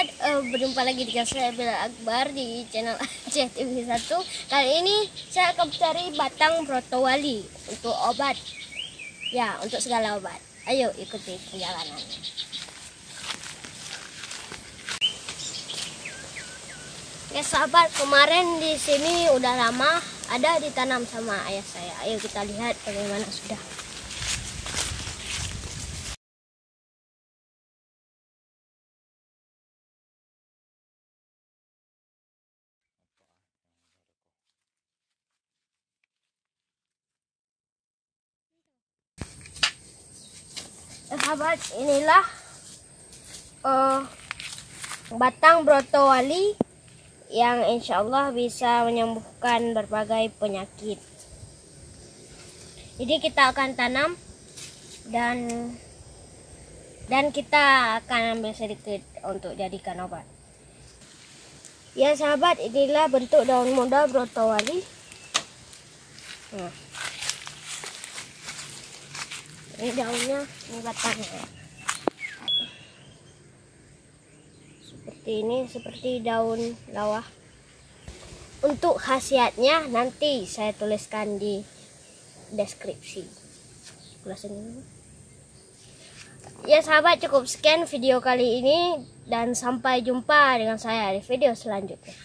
sahabat, berjumpa lagi dengan saya Bella Akbar di channel Aceh TV 1. Kali ini saya akan mencari batang brotowali untuk obat. Ya, untuk segala obat. Ayo ikuti perjalanan. Ya sahabat, kemarin di sini udah lama ada ditanam sama ayah saya. Ayo kita lihat bagaimana sudah. Sahabat, inilah batang brotowali yang insya Allah bisa menyembuhkan berbagai penyakit. Jadi kita akan tanam dan kita akan ambil sedikit untuk jadikan obat. Ya sahabat, inilah bentuk daun muda brotowali. Ini daunnya, ini batangnya. Seperti ini, seperti daun lawah. Untuk khasiatnya nanti saya tuliskan di deskripsi. Ya sahabat, cukup sekian video kali ini dan sampai jumpa dengan saya di video selanjutnya.